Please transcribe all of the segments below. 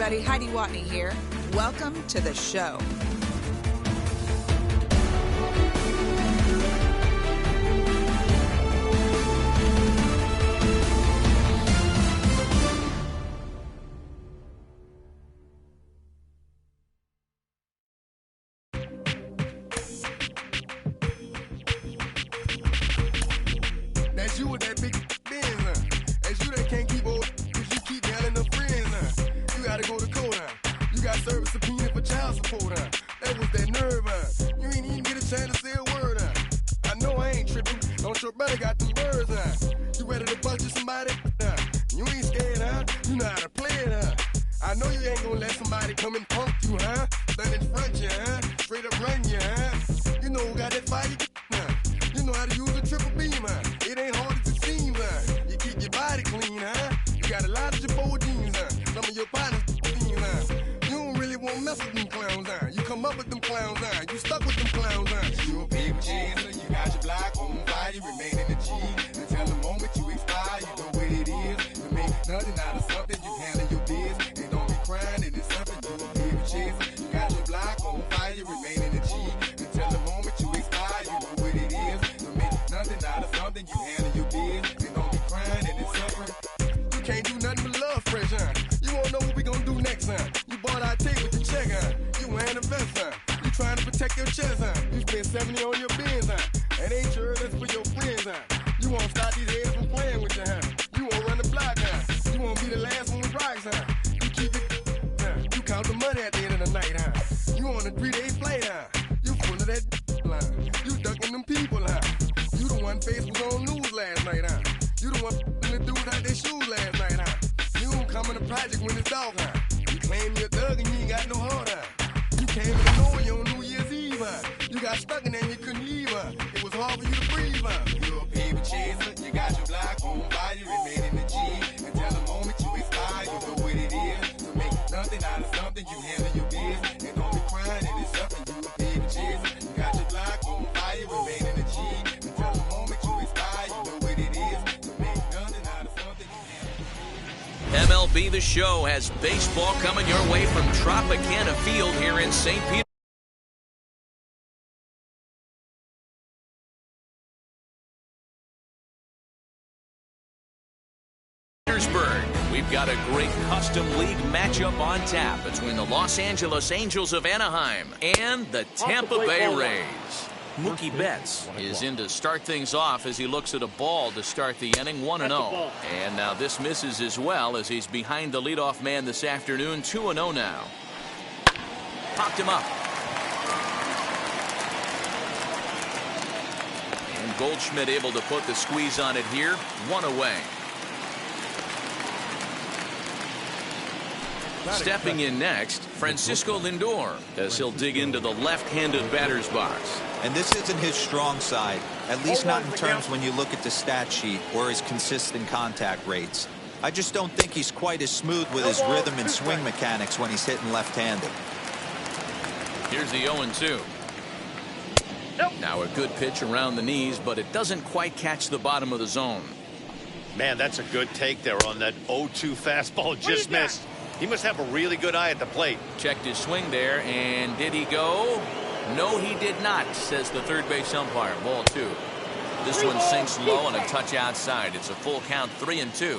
everybody. Heidi Watney here. Welcome to the show. That's you with that big Benz, That's you that can't keep old, cause you keep yelling the friends, You gotta go to court, You got service subpoena for child support, That was that nerve, You ain't even get a chance to say a word, I know I ain't tripping, don't your brother got them birds, You ready to bust you somebody, You ain't scared, You know how to play it, I know you ain't gonna let somebody come and punk you, Stand in front you, Straight up run you, You know who got that fight, You know how to use a triple beam, It ain't hard as it seems, You keep your body clean, You got a lot of your bold jeans, Some of your partners, You don't really want to mess with them clowns, You come up with them clowns, You stuck with them clowns, You a big chaser, you got your block on fire, you remain in the G. Until the moment you expire, you know what it is. To make nothing out of something, you handle your biz. And don't be crying, it is something, you a big chaser. You got your block on fire, you remain in the G. Until the moment you expire, you know what it is. To make nothing out of something, you handle your biz. And don't be crying, it is suffering. You can't do nothing but love fresh, You won't know what we gonna do next, You bought our tape with the check, You wearing a vest, You trying to protect your chest, You spent 70 on your bins, And ain't sure that's for your friends, You won't stop these heads from playing with you, You won't run the block, You won't be the last one with rocks, You keep it, You count the money at the end of the night, You on a 3-day flight, You full of that line. You ducking them people, You the one face was on news last night, You the one the dude out their shoes last night, You don't come in the project when it's dark, You claim you're a thug and you ain't got no heart, You came in the Norway on New Year's Eve, You got stuck in there and you couldn't leave, It was hard for you to breathe, You a paper chaser, you got your block on fire, you remain in the G. Until the moment you expire, you know what it is. To make nothing out of something, you handle your biz. And don't be crying, it is something, you a paper chaser. You got your block on fire, you remain in the G. Until the moment you expire, you know what it is. To make nothing out of something, you handle your biz. MLB The Show has baseball coming your way from Tropicana Field here in St. Petersburg. We've got a great custom league matchup on tap between the Los Angeles Angels of Anaheim and the Tampa Bay Rays. Mookie Betts is in to start things off as he looks at a ball to start the inning, 1-0. And now this misses as well as he's behind the leadoff man this afternoon, 2-0 now. Popped him up. And Goldschmidt able to put the squeeze on it here, 1 away. Stepping in next, Francisco Lindor, as he'll dig into the left-handed batter's box. And this isn't his strong side, at least not in terms when you look at the stat sheet or his consistent contact rates. I just don't think he's quite as smooth with his rhythm and swing mechanics when he's hitting left-handed. Here's the 0-2. Now a good pitch around the knees, but it doesn't quite catch the bottom of the zone. Man, that's a good take there on that 0-2 fastball. Just missed. He must have a really good eye at the plate. Checked his swing there, and did he go? No, he did not, says the third base umpire. Ball 2. This one sinks low and a touch outside. It's a full count, 3-2.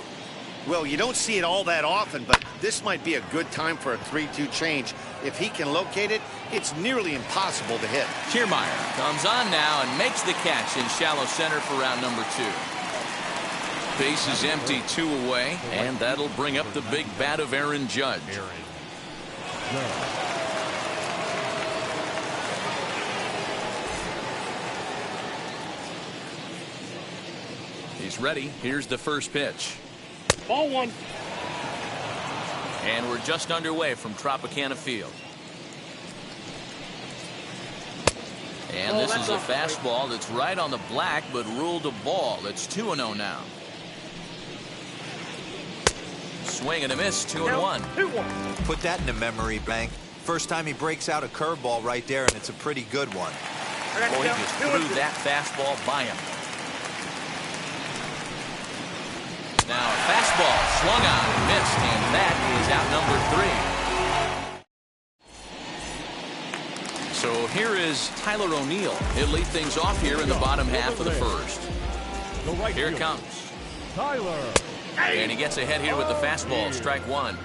Well, you don't see it all that often, but this might be a good time for a 3-2 change. If he can locate it, it's nearly impossible to hit. Kiermaier comes on now and makes the catch in shallow center for round number 2. Base is empty, 2 away, and that'll bring up the big bat of Aaron Judge. He's ready. Here's the first pitch. Ball 1. And we're just underway from Tropicana Field. And this is a fastball that's right on the black, but ruled a ball. It's 2-0 now. Swing and a miss, 2-1. Put that in a memory bank. First time he breaks out a curveball right there, and it's a pretty good one. Boy, he just threw that fastball by him. Now a fastball swung on and missed, and that is out number 3. So here is Tyler O'Neill. He'll lead things off here in the bottom half of the first. Here it comes. Tyler. And he gets ahead here with the fastball, strike one.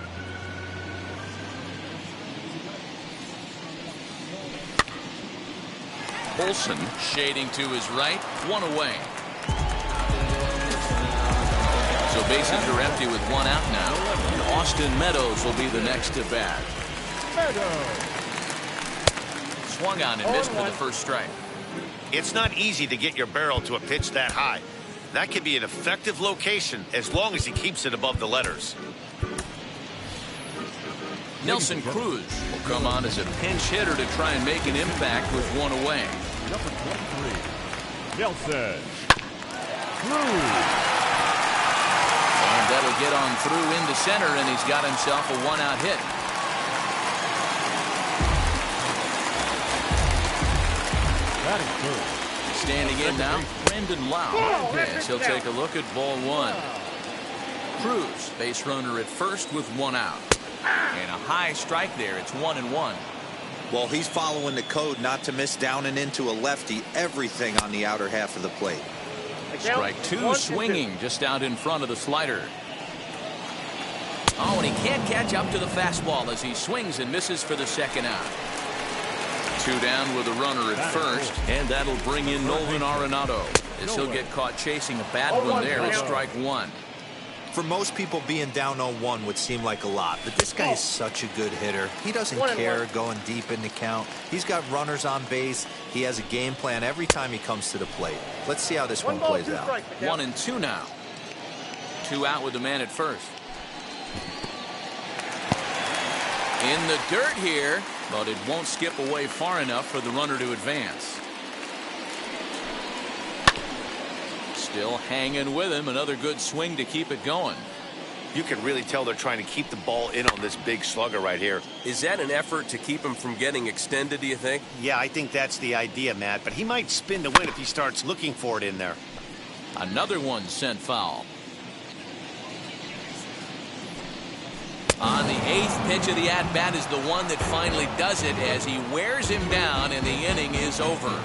Olsen shading to his right, one away. So bases are empty with one out now. And Austin Meadows will be the next to bat. Swung on and missed for the first strike. It's not easy to get your barrel to a pitch that high. That could be an effective location as long as he keeps it above the letters. Nelson Cruz will come on as a pinch hitter to try and make an impact with one away. Number 23, Nelson Cruz. And that'll get on through into center, and he's got himself a one-out hit. Batting third. Standing in now, Brendan Lau. Yes, he'll take a look at ball one. Cruz, base runner at first with one out. And a high strike there. It's 1-1. Well, he's following the code not to miss down and into a lefty. Everything on the outer half of the plate. Strike two, swinging just out in front of the slider. Oh, and he can't catch up to the fastball as he swings and misses for the second out. Two down with a runner at first, and that'll bring in Nolan Arenado as he'll get caught chasing a bad one there at strike one. For most people, being down 0-1 would seem like a lot, but this guy is such a good hitter. He doesn't care going deep in the count. He's got runners on base. He has a game plan every time he comes to the plate. Let's see how this one plays out. 1-2 now. Two out with the man at first. In the dirt here, but it won't skip away far enough for the runner to advance. Still hanging with him. Another good swing to keep it going. You can really tell they're trying to keep the ball in on this big slugger right here. Is that an effort to keep him from getting extended, do you think? Yeah, I think that's the idea, Matt. But he might spin to win if he starts looking for it in there. Another one sent foul. On the eighth pitch of the at-bat is the one that finally does it as he wears him down and the inning is over.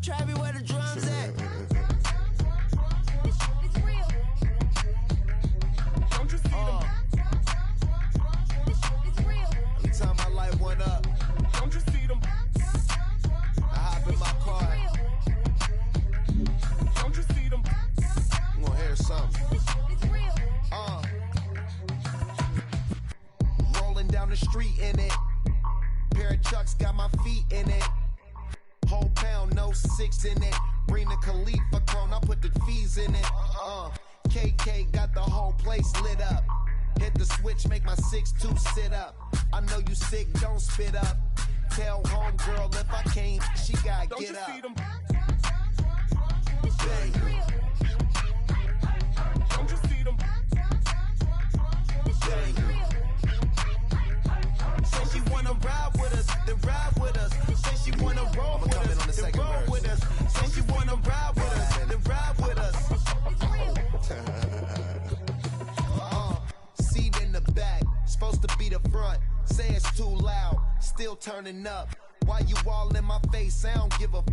Travis, where the drums at? It's real. Don't you see them? It's real. Every time I light one up, Don't you see them? I hop in my car. Don't you see them? I'm gonna hear something. It's real. Rolling down the street in it. Pair of Chucks got my feet in it. Whole pound, no 6 in it. Bring the Khalifa clone, I put the fees in it. KK got the whole place lit up. Hit the switch, make my 6'2" sit up. I know you sick, don't spit up. Tell homegirl if I can't, she gotta Don't get you up. see them? Bang. Don't you see them? Bang. Say she wanna ride with us, then ride with us. Say she wanna roll with come in on the us, then second roll verse. with us. Say she wanna ride with us, then ride with us. Seat in the back, supposed to be the front. Say it's too loud, still turning up. Why you all in my face? I don't give a f.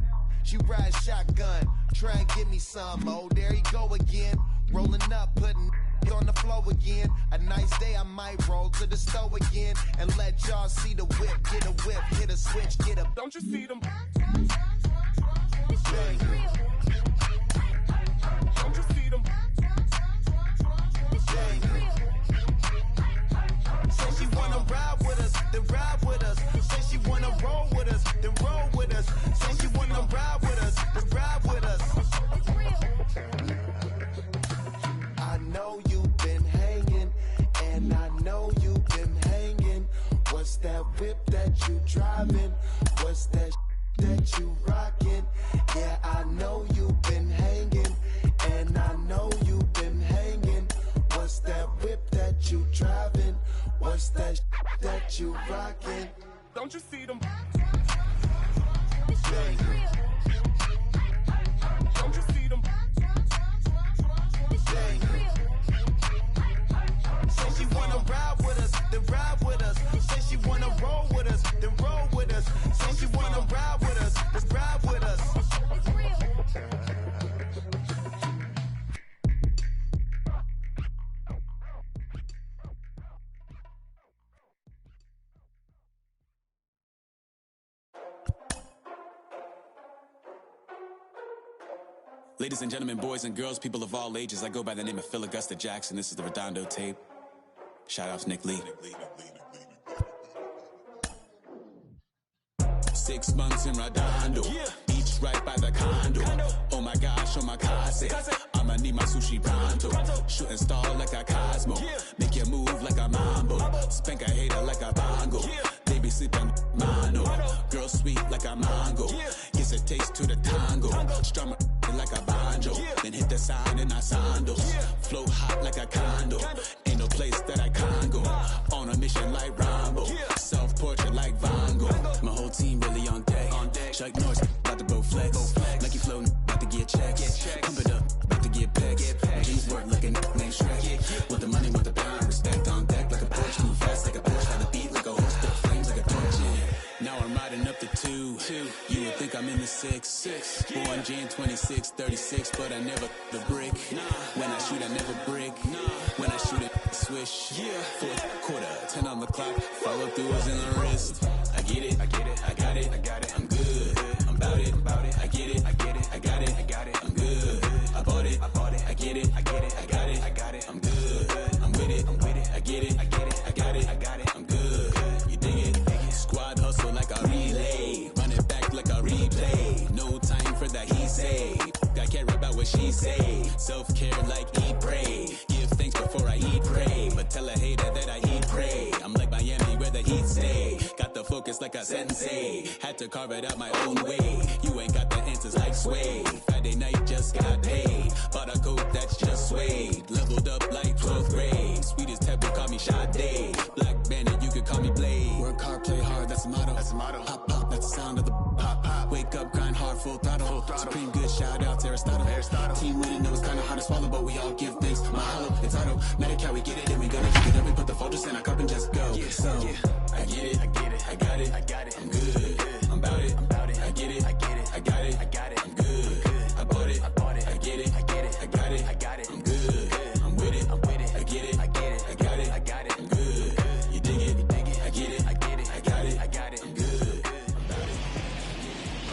She ride shotgun, try and give me some. Oh, there he go again. Rolling up, putting it on the floor again. A nice day, I might roll to the store again and let y'all see the whip. Get a whip, hit a switch, get a Don't you see them? bang. Don't you see them? Bang. Say she wanna ride with us, then ride with us. you rockin'. Don't you see them? Don't you see them? Say she wanna ride with us, then ride with us. Say she wanna roll with us, then roll with us. Say she wanna ride with us, then ride with us. Ladies and gentlemen, boys and girls, people of all ages, I go by the name of Phil Augusta Jackson. This is the Redondo tape. Shout out to Nick Lee. 6 months in Redondo, beach right by the condo. Oh my gosh, oh my casa, I'ma need my sushi pronto. Shooting star like a Cosmo, make you move like a mambo. Spank a hater like a bongo. They be sleeping mano. Girl sweet like a mango. Gives a taste to the tango. Strum like a banjo. Then hit the sign in our sandals. Flow hot like a condo. Ain't no place that I can't go. On a mission like Rambo. Self-portrait like Van Gogh. My whole team really on deck. Chuck Norris about to go flex. Nike flow about to get checks. Pump it up about to get pecs. Jeans work like a name Shrek. With the money, with the pound, respect on deck like a Porsche. Move fast like a Porsche. On the beat like a horse. The flames like a torch. Now I'm riding up the 2. You would think I'm in the 6. Born Jan 26, 36, but I never the brick. When I shoot, I never brick. When I shoot it, swish. Fourth quarter, 10 on the clock. Follow through is in the wrist. I get it, I got it, I'm good. I'm about it, I get it, I got it, I'm good. I bought it, I get it, I got it, I'm good. I'm with it, I get it, I got it, I'm good. You dig it? Squad hustle like a relay. Run it back like a replay. No time for that he say. I care about what she say. Self-care like eat, pray. Give thanks before I eat, pray. But tell a hater that I eat, pray. I'm like Miami where the heat stay. Got the focus like a sensei. Had to carve it out my own way. You ain't got the answers like sway. Friday night just got paid. Bought a coat that's just suede. Leveled up like 12th grade. Sweetest taboo, call me Sade. Black Bandit, you could call me Blade. Work hard, play hard, that's the motto. Pop, pop, that's the sound of the pop, pop. Wake up, grind hard, full throttle. Supreme good, shout out to Aristotle. Team winning, know it's kinda hard to swallow, but we all give thanks. Mahalo, it's auto. Medical, we get it, and we gonna keep it up. We put the focus in our cup and just go. So, I get it, I got it, I'm good. I'm about it, I get it, I got it, I'm good. I bought it, I get it, I got it, I'm good. I'm with it, I get it, I got it, I'm good. You dig it, I get it, I got it, I'm good.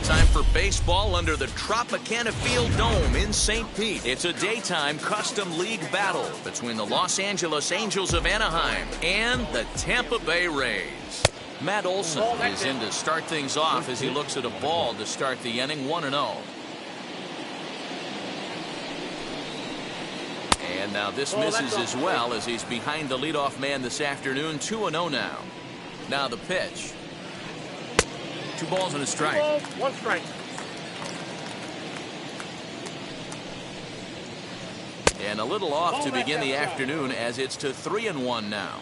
Time for baseball under the Tropicana Field Dome in St. Pete. It's a daytime custom league battle between the Los Angeles Angels of Anaheim and the Tampa Bay Rays. Matt Olson is in to start things off as he looks at a ball to start the inning, 1-0. And now this misses as well as he's behind the leadoff man this afternoon, 2-0 now. Now the pitch. 2 balls and a strike. 1 strike. And a little off to begin the afternoon as it's to 3-1 now.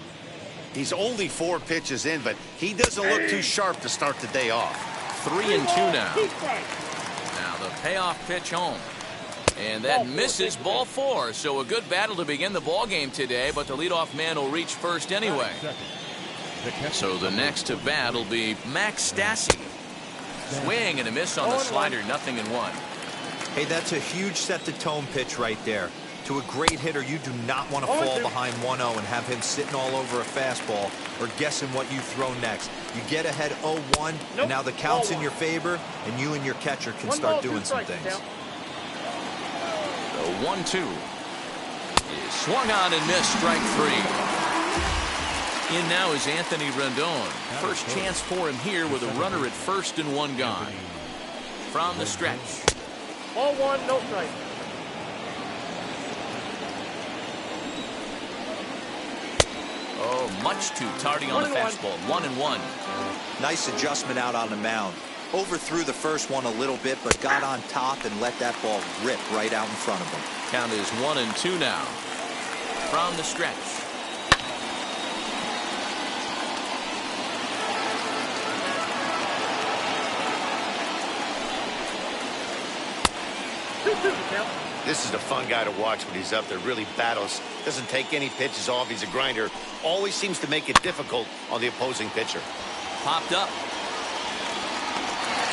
He's only 4 pitches in, but he doesn't look too sharp to start the day off. 3-2 now. Now the payoff pitch home. And that misses, ball 4. So a good battle to begin the ball game today, but the leadoff man will reach first anyway. So the next to bat will be Max Stassi. Swing and a miss on the slider, 0-1. Hey, that's a huge set-the-tone pitch right there. To a great hitter, you do not want to fall behind 1-0 and have him sitting all over a fastball or guessing what you throw next. You get ahead 0-1, and now the count's in your favor, and you and your catcher can start doing some things. The 1-2 is swung on and missed, strike 3. In now is Anthony Rendon. First chance for him here with a runner at first and 1 gone. From the stretch. Ball 1, no strike. Oh, much too tardy on the fastball. 1-1. Nice adjustment out on the mound. Overthrew the first one a little bit, but got on top and let that ball rip right out in front of him. Count is 1-2 now. From the stretch. 2 the count. This is a fun guy to watch when he's up there. Really battles. Doesn't take any pitches off. He's a grinder. Always seems to make it difficult on the opposing pitcher. Popped up.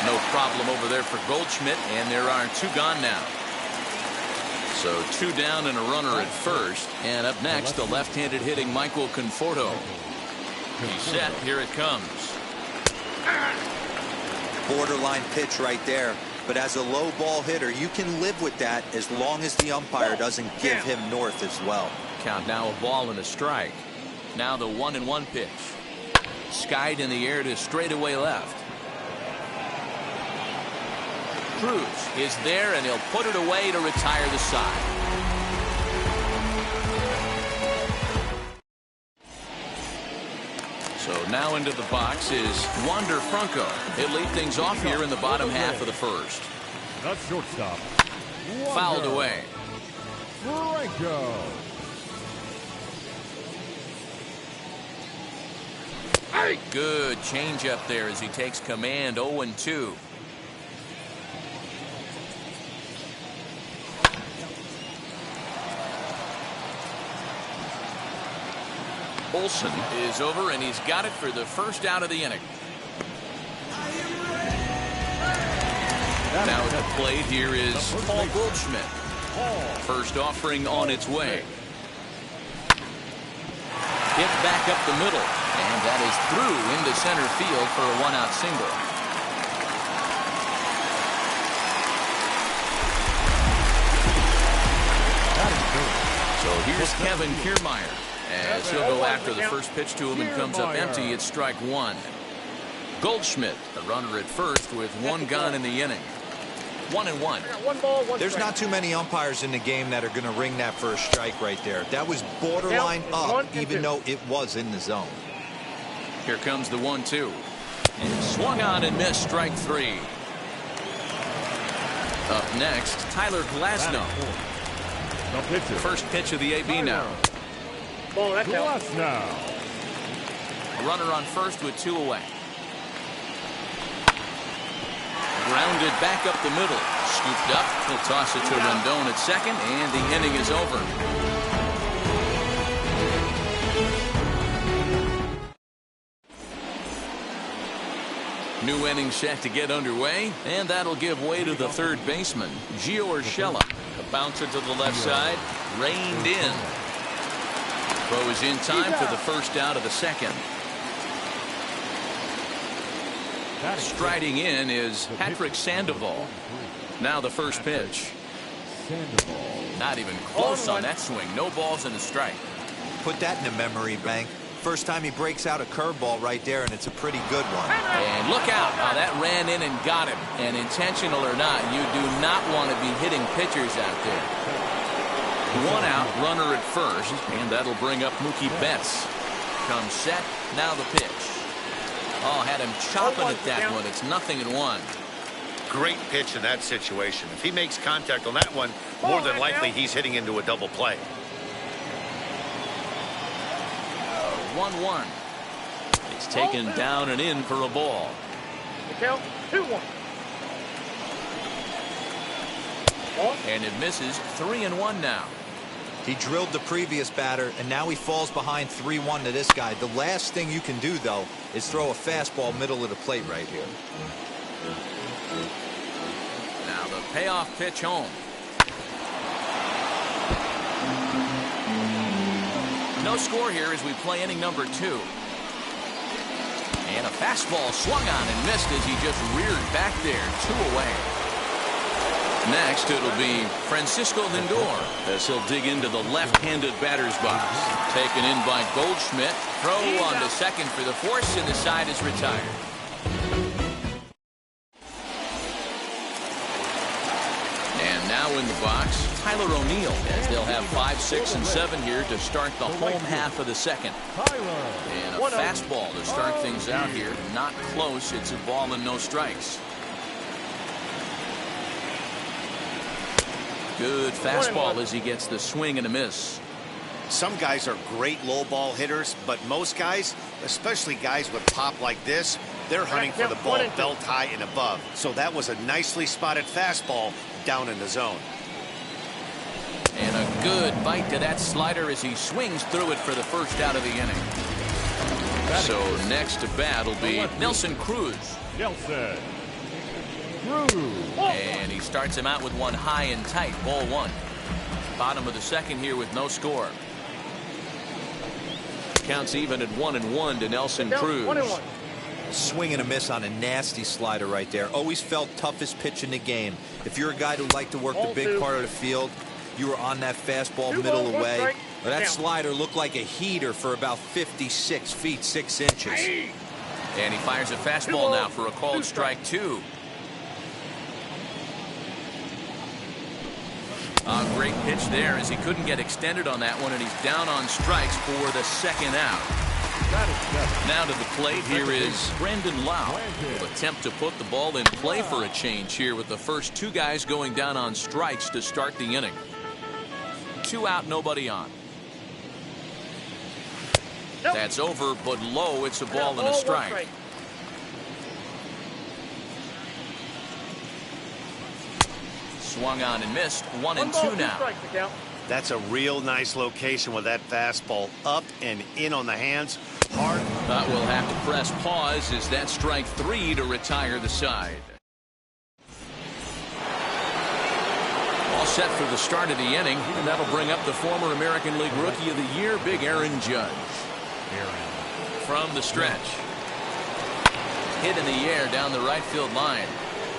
No problem over there for Goldschmidt, and there are 2 gone now. So 2 down and a runner at first. And up next, the left-handed hitting Michael Conforto. He's set. Here it comes. Borderline pitch right there. But as a low ball hitter, you can live with that as long as the umpire doesn't give him north as well. Count now a ball and a strike. Now the 1-1 pitch. Skied in the air to straightaway left. Cruz is there, and he'll put it away to retire the side. So now into the box is Wander Franco. He'll lead things off here in the bottom half of the first. That's shortstop. Fouled away. Franco. Good changeup there as he takes command. 0-2. Olsen is over, and he's got it for the first out of the inning. Now at the plate here is Paul Goldschmidt. First offering on its way. Hit back up the middle, and that is through into center field for a 1-out single. So here's Kevin Kiermaier. As he'll go after the first pitch to him and comes up empty, it's strike 1. Goldschmidt, the runner at first with 1 gone in the inning. 1-1. 1 ball, 1 There's strike. not too many umpires in the game that are going to ring that first strike right there. That was borderline up, even though it was in the zone. Here comes the 1-2. And swung on and missed, strike 3. Up next, Tyler Glasnow. First pitch of the AB now. Ball, that's out. now. A runner on first with 2 away. Grounded back up the middle. Scooped up. He'll toss it to Rendon at second, and the inning is over. New inning set to get underway, and that'll give way to the third baseman, Gio Urshela. A bouncer to the left side, reined in. Throw is in time for the first out of the second. Striding in is Patrick Sandoval. Now the first pitch. Not even close on that swing. No balls and a strike. Put that in the memory bank. First time he breaks out a curveball right there, and it's a pretty good one. And look out. Now that ran in and got him. And intentional or not, you do not want to be hitting pitchers out there. 1 out, runner at first, and that'll bring up Mookie Betts. Comes set, now the pitch. Oh, had him chopping at that one. It's 0-1. Great pitch in that situation. If he makes contact on that one, more than likely he's hitting into a double play. 1-1. It's taken down and in for a ball. The count, 2-1. And it misses. 3-1 now. He drilled the previous batter, and now he falls behind 3-1 to this guy. The last thing you can do, though, is throw a fastball middle of the plate right here. Now the payoff pitch home. No score here as we play inning number 2. And a fastball swung on and missed as he just reared back there. 2 away. Next, it'll be Francisco Lindor as he'll dig into the left-handed batter's box. Taken in by Goldschmidt. Throw on to second for the force, and the side is retired. And now in the box, Tyler O'Neill, as they'll have 5, 6, and 7 here to start the home half of the second. And a fastball to start things out here. Not close. It's a ball and no strikes. Good fastball as he gets the swing and a miss. Some guys are great low ball hitters, but most guys, especially guys with pop like this, they're hunting for the ball belt high and above. So that was a nicely spotted fastball down in the zone. Good bite to that slider as he swings through it for the first out of the inning. So next to bat will be Nelson Cruz. Nelson Cruz. And he starts him out with one high and tight. Ball one. Bottom of the second here with no score. Counts even at 1-1 to Nelson Cruz. 1-1. Swing and a miss on a nasty slider right there. Always felt toughest pitch in the game. If you're a guy who liked to work the big part of the field, you were on that fastball middle away. But that slider looked like a heater for about 56 feet 6 inches. And he fires a fastball now for a called strike 2. A great pitch there as he couldn't get extended on that one, and he's down on strikes for the second out. Now to the plate, here is Brandon Lau. Will attempt to put the ball in play for a change here with the first two guys going down on strikes to start the inning. 2 out, nobody on. That's over, but low. It's a ball and a strike. Swung on and missed. 1-2 now. That's a real nice location with that fastball up and in on the hands. Hard. But we'll have to press pause as that strike 3 to retire the side. All set for the start of the inning, and that'll bring up the former American League Rookie of the Year, Big Aaron Judge. From the stretch. Hit in the air down the right field line.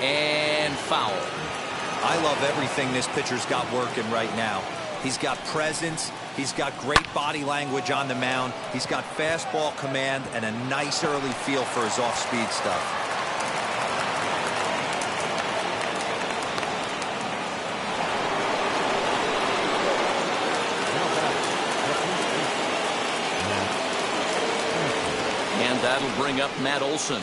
And foul. I love everything this pitcher's got working right now. He's got presence. He's got great body language on the mound. He's got fastball command and a nice early feel for his off-speed stuff. And that'll bring up Matt Olson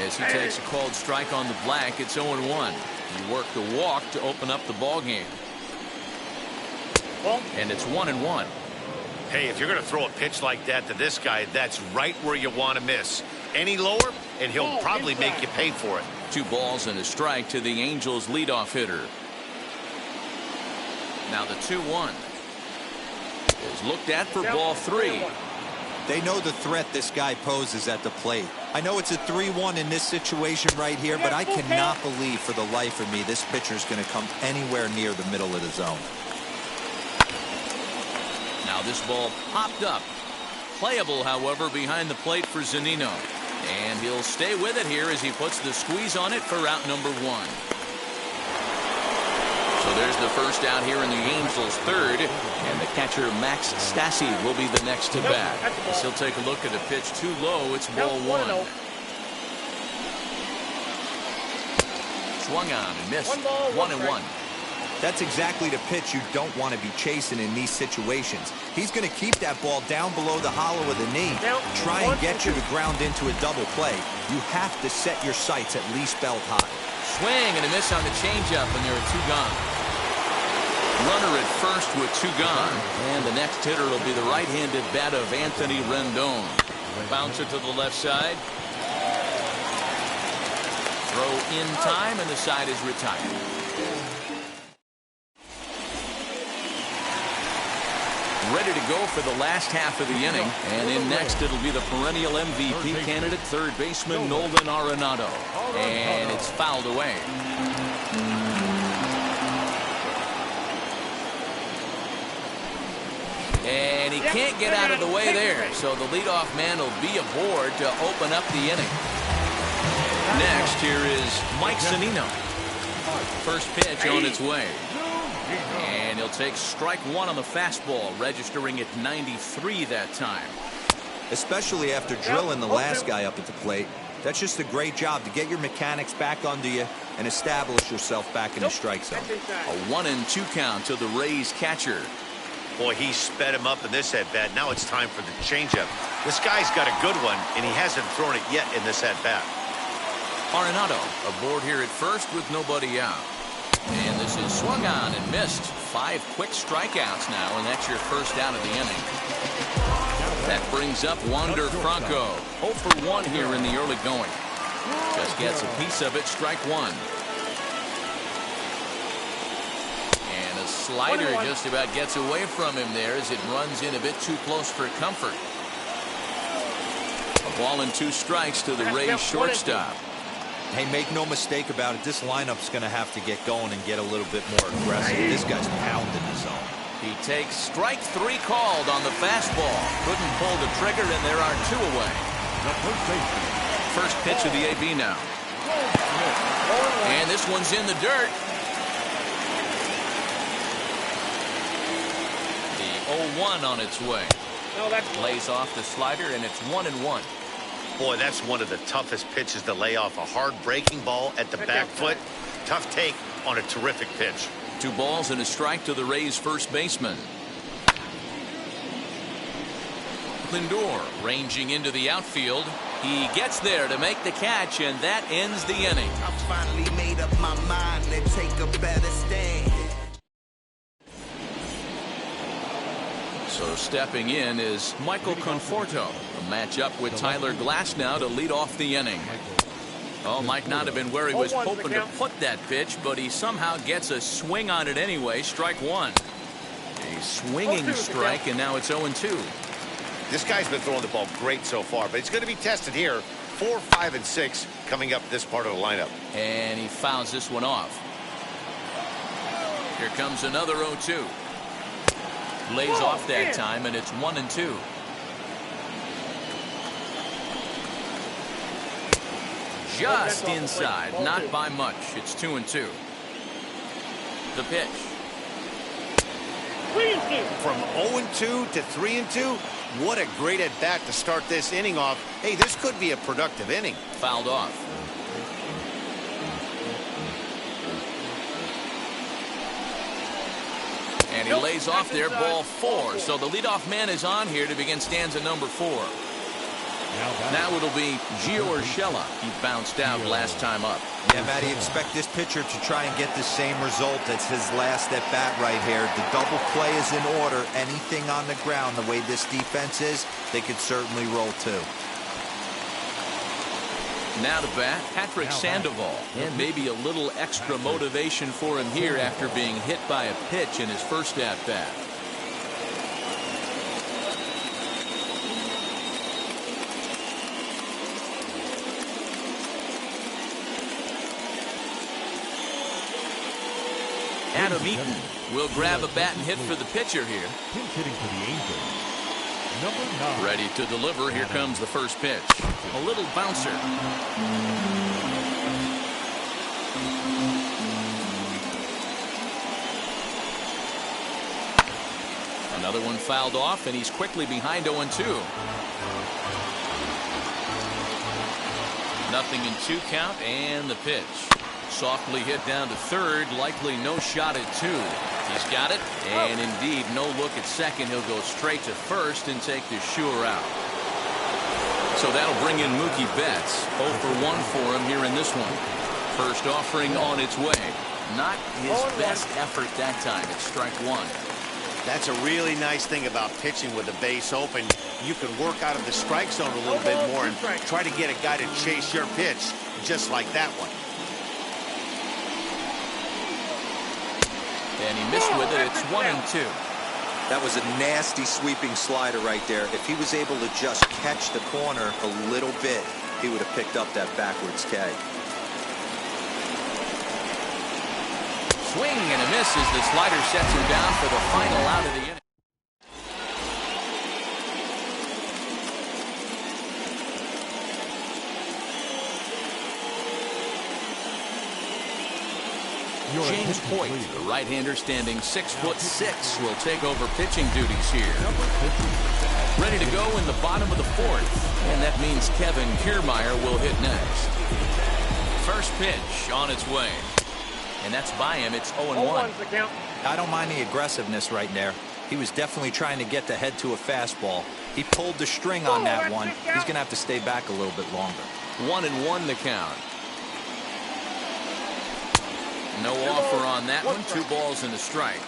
as he takes a called strike on the black. It's 0-1. He worked a walk to open up the ball game. And it's 1-1. Hey, if you're going to throw a pitch like that to this guy, that's right where you want to miss. Any lower, and he'll probably make you pay for it. 2 balls and a strike to the Angels leadoff hitter. Now the 2-1 is looked at for ball 3. They know the threat this guy poses at the plate. I know it's a 3-1 in this situation right here, but I cannot believe for the life of me this pitcher is going to come anywhere near the middle of the zone. Now this ball popped up. Playable, however, behind the plate for Zunino. And he'll stay with it here as he puts the squeeze on it for out number 1. So there's the first out here in the Angels' third. And the catcher, Max Stassi, will be the next to bat. As he'll take a look at a pitch too low. It's ball 1. Swung on and missed. 1-1. That's exactly the pitch you don't want to be chasing in these situations. He's going to keep that ball down below the hollow of the knee. Try and get you to ground into a double play. You have to set your sights at least belt high. Swing and a miss on the changeup, and there are 2 gone. Runner at first with 2 gone. And the next hitter will be the right-handed bat of Anthony Rendon. Bouncer to the left side. Throw in time, and the side is retired. Ready to go for the last half of the inning. And in next, it'll be the perennial MVP candidate, third baseman Nolan Arenado. And it's fouled away. And he can't get out of the way there. So the leadoff man will be aboard to open up the inning. Next, here is Mike Zunino. First pitch on its way. And he'll take strike 1 on the fastball, registering at 93 that time. Especially after drilling the last guy up at the plate. That's just a great job to get your mechanics back under you and establish yourself back in the strike zone. A 1-2 count to the Rays catcher. Boy, he sped him up in this at-bat. Now it's time for the changeup. This guy's got a good one, and he hasn't thrown it yet in this at-bat. Arenado aboard here at first with nobody out. And this is swung on and missed. 5 quick strikeouts now, and that's your first out of the inning. That brings up Wander Franco. 0 for 1 here in the early going. Just gets a piece of it, strike 1. And a slider just about gets away from him there as it runs in a bit too close for comfort. A ball and 2 strikes to the Rays shortstop. Hey, make no mistake about it. This lineup's going to have to get going and get a little bit more aggressive. This guy's pounding the zone. He takes strike 3 called on the fastball. Couldn't pull the trigger, and there are 2 away. First pitch of the AB now. And this one's in the dirt. The 0-1 on its way. Lays off the slider, and it's 1-1. Boy, that's one of the toughest pitches to lay off. A hard breaking ball at the back foot. Tough take on a terrific pitch. 2 balls and a strike to the Rays' first baseman. Lindor ranging into the outfield. He gets there to make the catch, and that ends the inning. I finally made up my mind to take a better stand. So stepping in is Michael Conforto. A matchup with Tyler Glasnow to lead off the inning. Oh, might not have been where he was hoping to put that pitch, but he somehow gets a swing on it anyway. Strike 1. A swinging strike, and now it's 0-2. This guy's been throwing the ball great so far, but it's going to be tested here. 4, 5, and 6 coming up this part of the lineup. And he fouls this one off. Here comes another 0-2. Lays off that time, and it's 1-2. Just inside, not by much. It's 2-2. The pitch. From 0-2 to 3-2, what a great at bat to start this inning off. Hey, this could be a productive inning. Fouled off. And he lays off there, ball 4. So the leadoff man is on here to begin stanza number 4. Now it'll be Gio Urshela. He bounced out last time up. Yeah, Matty, expect this pitcher to try and get the same result as his last at bat right here. The double play is in order. Anything on the ground, the way this defense is, they could certainly roll too. Now to bat, Patrick Sandoval. And maybe a little extra motivation for him here after being hit by a pitch in his first at bat. Adam Eaton will grab a bat and hit for the pitcher here. Pinch hitting for the Angels. Number 9. Ready to deliver. Here comes the first pitch. A little bouncer. Another one fouled off, and he's quickly behind 0-2. Nothing in 2 count, and the pitch. Softly hit down to third, likely no shot at 2. He's got it, and indeed no look at second. He'll go straight to first and take the sure out. So that'll bring in Mookie Betts. 0 for 1 for him here in this one. First offering on its way. Not his best effort that time. It's strike 1. That's a really nice thing about pitching with the base open. You can work out of the strike zone a little bit more and try to get a guy to chase your pitch, just like that one. And he missed with it. It's 1-2. That was a nasty sweeping slider right there. If he was able to just catch the corner a little bit, he would have picked up that backwards K. Swing and a miss as the slider sets him down for the final out of the inning. James Hoyt, the right-hander standing 6'6", will take over pitching duties here. Ready to go in the bottom of the 4th, and that means Kevin Kiermaier will hit next. First pitch on its way, and that's by him. It's 0-1. I don't mind the aggressiveness right there. He was definitely trying to get the head to a fastball. He pulled the string on that one. He's going to have to stay back a little bit longer. 1-1 the count. No offer on that one. 2 balls and a strike.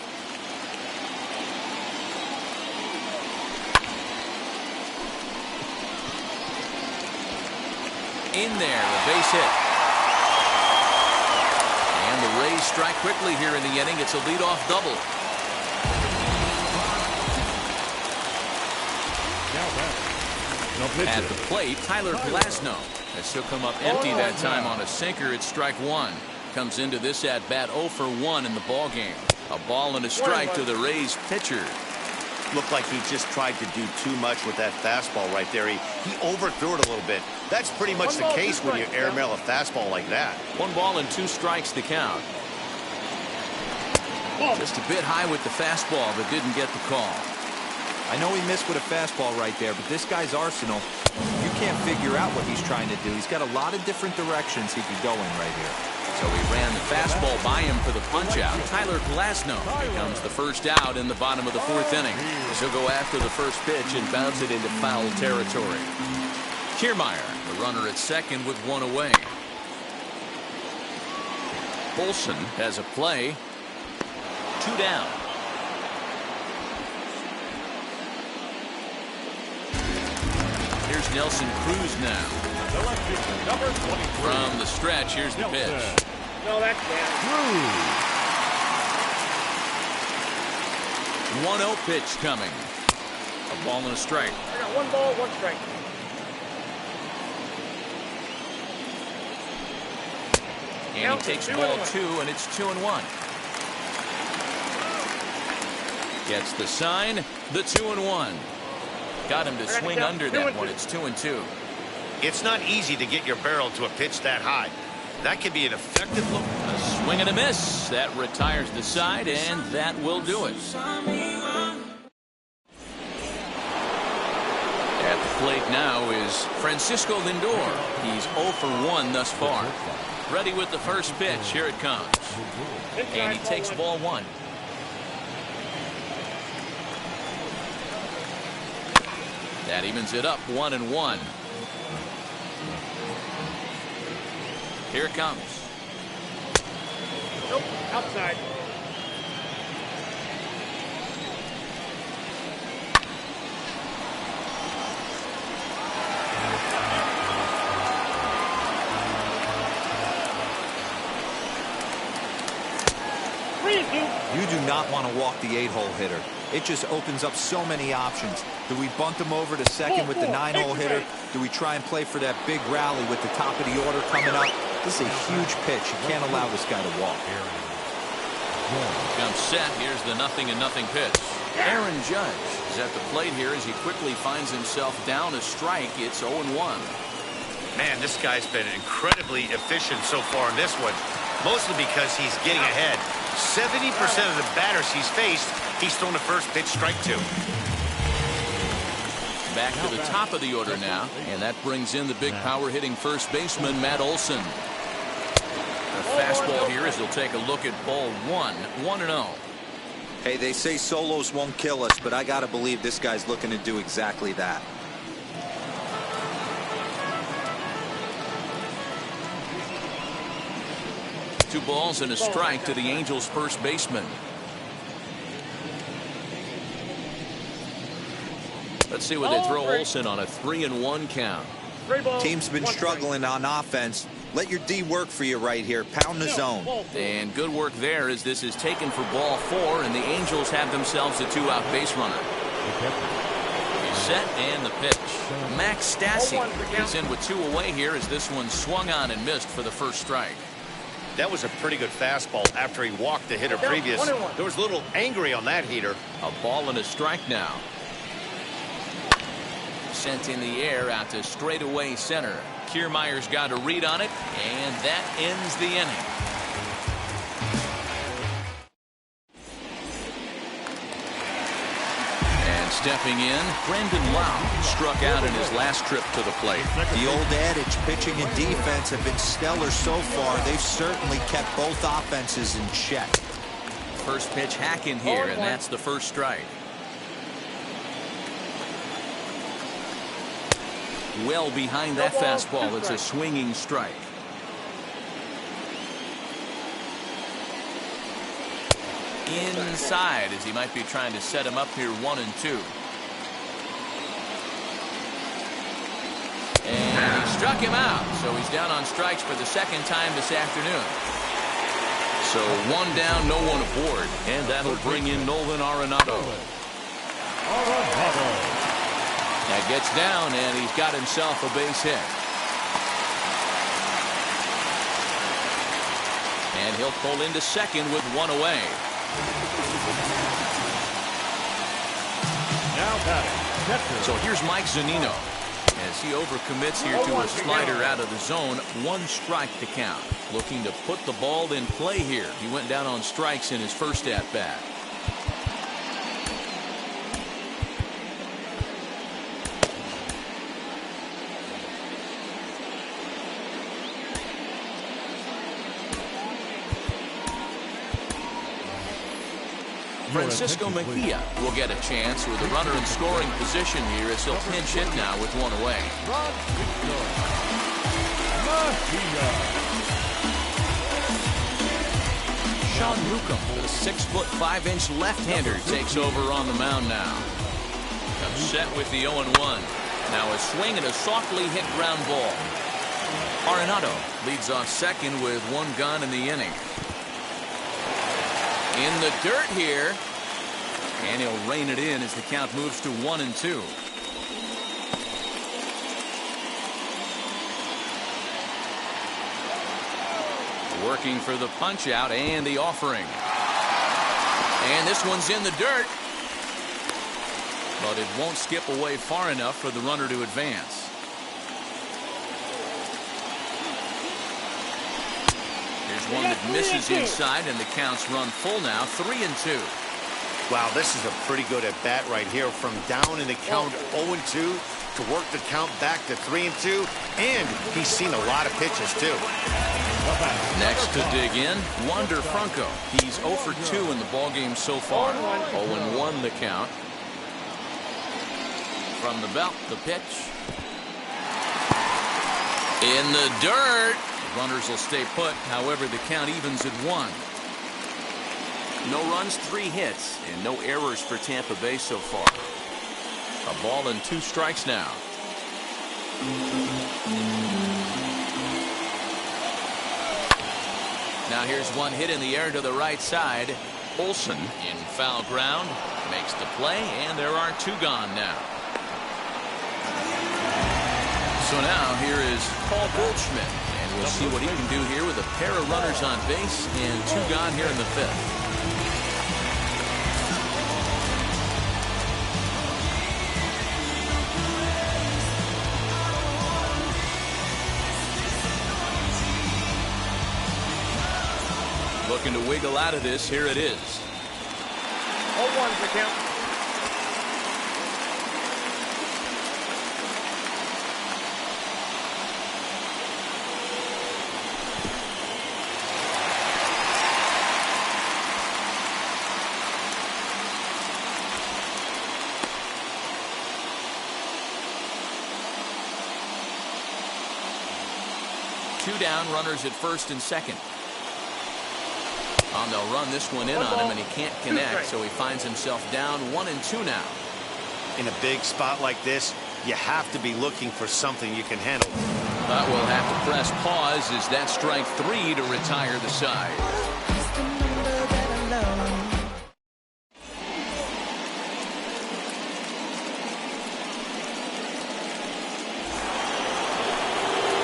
In there, a base hit. And the Rays strike quickly here in the inning. It's a leadoff double. At the plate, Tyler Glasnow. As he'll come up empty that time on a sinker, it's strike one. Comes into this at bat 0 for 1 in the ball game. A ball and a strike to the Rays pitcher. Looked like he just tried to do too much with that fastball right there. He overthrew it a little bit. That's pretty much the case when you airmail a fastball like that. 1 ball and 2 strikes to count. Just a bit high with the fastball, but didn't get the call. I know he missed with a fastball right there, but this guy's arsenal, you can't figure out what he's trying to do. He's got a lot of different directions he could go in right here. So he ran the fastball by him for the punch-out. Tyler Glasnow becomes the first out in the bottom of the 4th inning. He'll go after the first pitch and bounce it into foul territory. Kiermaier, the runner at second with 1 away. Olsen has a play. 2 down. Here's Nelson Cruz now. From the stretch, here's the pitch. No, that's down. 1-0 pitch coming. A ball and a strike. I got 1 ball, 1 strike. And he takes ball 2, and it's 2-1. Gets the sign, the 2-1. Got him to swing under that one. It's 2-2. It's not easy to get your barrel to a pitch that high. That could be an effective look. A swing and a miss. That retires the side, and that will do it. At the plate now is Francisco Lindor. He's 0 for 1 thus far. Ready with the first pitch. Here it comes. And he takes ball 1. That evens it up 1-1. Here it comes. Nope, outside. You do not want to walk the 8-hole hitter. It just opens up so many options. Do we bunt him over to second with the 9-hole hitter? Do we try and play for that big rally with the top of the order coming up? This is a huge pitch. You can't allow this guy to walk. Comes set. Here's the 0-0 pitch. Aaron Judge is at the plate here as he quickly finds himself down a strike. It's 0-1. Man, this guy's been incredibly efficient so far in this one, mostly because he's getting ahead. 70% of the batters he's faced, he's thrown the first pitch, strike 2. Back to the top of the order now, and that brings in the big power-hitting first baseman, Matt Olson. A fastball here as he'll take a look at ball 1, 1-0. Hey, they say solos won't kill us, but I got to believe this guy's looking to do exactly that. Two balls and a strike to the Angels' first baseman. Let's see what they throw Olsen on a 3-1 count. Team's been struggling on offense. Let your D work for you right here. Pound the zone. And good work there as this is taken for ball 4, and the Angels have themselves a 2-out base runner. He's set and the pitch. Max Stassi is in with 2 away here as this one swung on and missed for the first strike. That was a pretty good fastball after he walked the hitter previous. There was a little angry on that heater. A ball and a strike now. Sent in the air out to straightaway center. Kiermaier's got a read on it, and that ends the inning. And stepping in, Brendan Lau struck out in his last trip to the plate. The old adage, pitching and defense have been stellar so far. They've certainly kept both offenses in check. First pitch hacking here, and that's the first strike. Well behind that fastball, it's a swinging strike. Inside as he might be trying to set him up here 1-2. And he struck him out, so he's down on strikes for the second time this afternoon. So 1 down, no one aboard, and that'll bring in Nolan Arenado. That gets down, and he's got himself a base hit. And he'll pull into second with one away. Now batting. So here's Mike Zunino as he overcommits here to a slider out of the zone. 1 strike to count. Looking to put the ball in play here. He went down on strikes in his first at bat. Francisco Mejia will get a chance with a runner in scoring position here as he'll pinch hit now with one away. Sean Newcomb, the 6'5" left-hander, takes over on the mound now. Upset with the 0-1. Now a swing and a softly hit ground ball. Arenado leads off second with 1 gone in the inning. In the dirt here, and he'll rein it in as the count moves to 1-2. Working for the punch out and the offering, and this one's in the dirt, but it won't skip away far enough for the runner to advance. One that misses inside, and the count's run full now. 3-2. Wow, this is a pretty good at bat right here. From down in the count 0-2 to work the count back to 3-2, and he's seen a lot of pitches too. Next to dig in, Wander Franco. He's 0 for 2 in the ballgame so far. 0-1 the count. From the belt, the pitch. In the dirt. Runners will stay put. However, the count evens at 1. No runs, 3 hits, and no errors for Tampa Bay so far. A ball and 2 strikes now. Now here's one hit in the air to the right side. Olsen in foul ground makes the play, and there are 2 gone now. So now here is Paul Goldschmidt. We'll see what he can do here with a pair of runners on base and 2 gone here in the 5th. Looking to wiggle out of this. Here it is. 0-1 the count. Down, runners at first and second. They'll run this one in on him, and he can't connect, so he finds himself down 1-2 now. In a big spot like this, you have to be looking for something you can handle. But we'll have to press pause as that strike 3 to retire the side.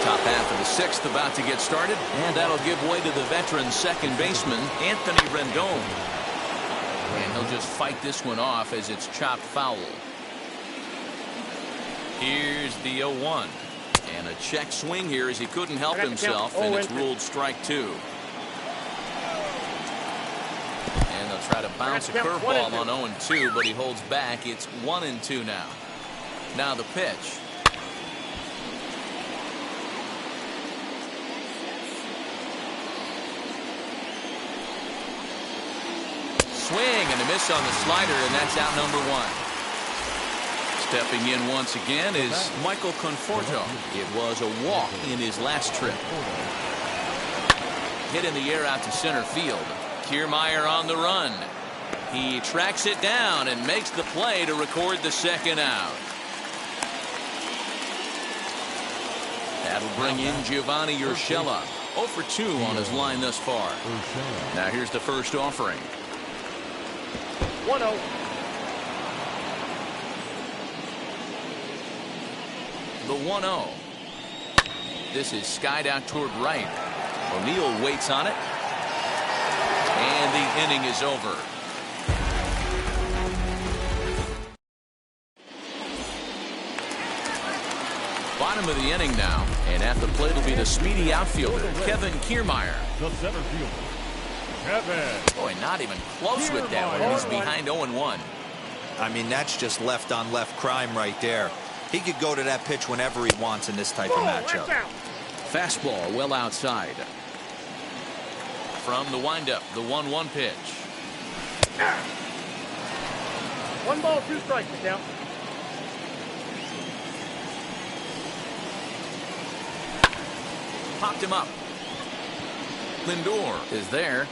Top half of the 6th about to get started, and that'll give way to the veteran second baseman, Anthony Rendon. And he'll just fight this one off as it's chopped foul. Here's the 0-1. And a check swing here as he couldn't help himself, and it's ruled strike 2. And they'll try to bounce a curveball on 0-2, but he holds back. It's 1-2 now. Now the pitch. Swing and a miss on the slider, and that's out number 1. Stepping in once again is Michael Conforto. It was a walk in his last trip. Hit in the air out to center field. Kiermaier on the run. He tracks it down and makes the play to record the second out. That'll bring in Giovanni Urshela. 0 for 2 on his line thus far. Now here's the first offering. 1-0. the 1-0. This is skied out toward right. O'Neill waits on it. And the inning is over. Bottom of the inning now, and at the plate will be the speedy outfielder, Kevin Kiermaier. The center fielder, Kevin. Boy, not even close with that one. He's behind 0-1. I mean, that's just left-on-left crime right there. He could go to that pitch whenever he wants in this type of matchup. Fastball well outside. From the windup, the 1-1 pitch. 1 ball, 2 strikes, McDowell. Popped him up. Lindor is there.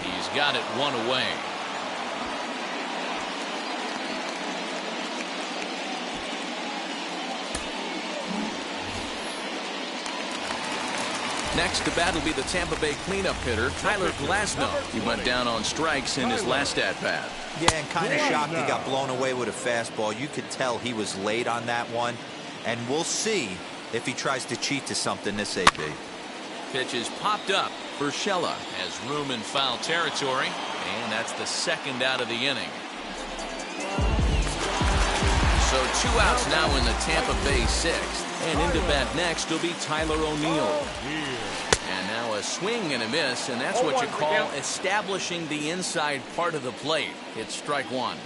He's got it 1 away. Next to bat will be the Tampa Bay cleanup hitter, Tyler Glasnow. He went down on strikes in his last at-bat. Yeah, and kind of shocked he got blown away with a fastball. You could tell he was late on that one. And we'll see if he tries to cheat to something this AB. Pitch is popped up. Urshela has room in foul territory, and that's the second out of the inning. So 2 outs now in the Tampa Bay 6th. And into bat next will be Tyler O'Neill. And now a swing and a miss, and that's what you call establishing the inside part of the plate. It's strike 1.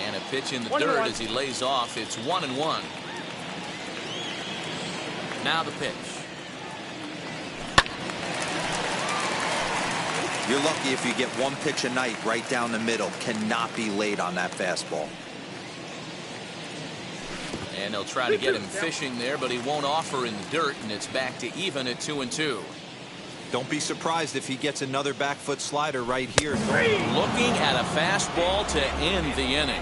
And a pitch in the dirt as he lays off. It's 1-1. Now the pitch. You're lucky if you get 1 pitch a night right down the middle. Cannot be late on that fastball. And they'll try to get him fishing there, but he won't offer in the dirt, and it's back to even at 2-2. Don't be surprised if he gets another back foot slider right here. Looking at a fastball to end the inning.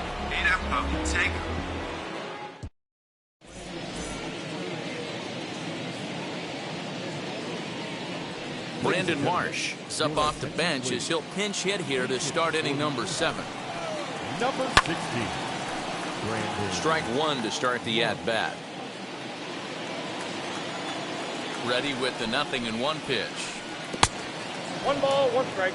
Brandon Marsh is up off the bench as he'll pinch hit here to start inning number 7. Number 16. Brandon. Strike 1 to start the at-bat. Ready with the 0-1 pitch. 1 ball, 1 strike.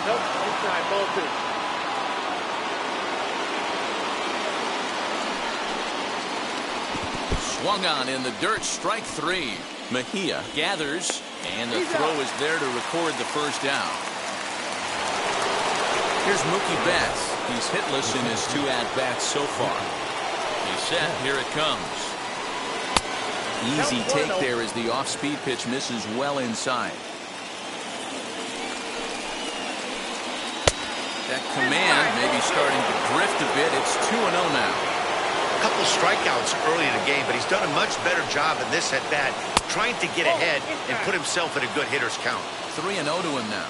Nope, inside, ball 2. Swung on in the dirt, strike 3. Mejia gathers, and the throw is there to record the first down. Here's Mookie Betts. He's hitless in his 2 at-bats so far. He's set, here it comes. Easy take there as the off-speed pitch misses well inside. That command may be starting to drift a bit. It's 2-0 now. A couple strikeouts early in the game, but he's done a much better job in this at-bat, trying to get ahead and put himself in a good hitter's count. 3-0 to him now.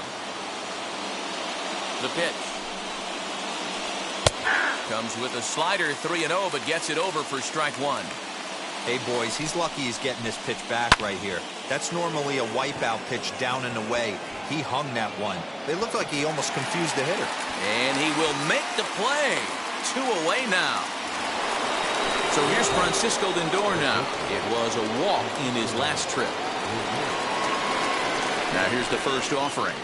The pitch. Comes with a slider, 3-0, but gets it over for strike 1. Hey, boys, he's lucky he's getting this pitch back right here. That's normally a wipeout pitch down and away. He hung that one. It looked like he almost confused the hitter. And he will make the play. 2 away now. So here's Francisco Lindor now. It was a walk in his last trip. Now here's the first offering.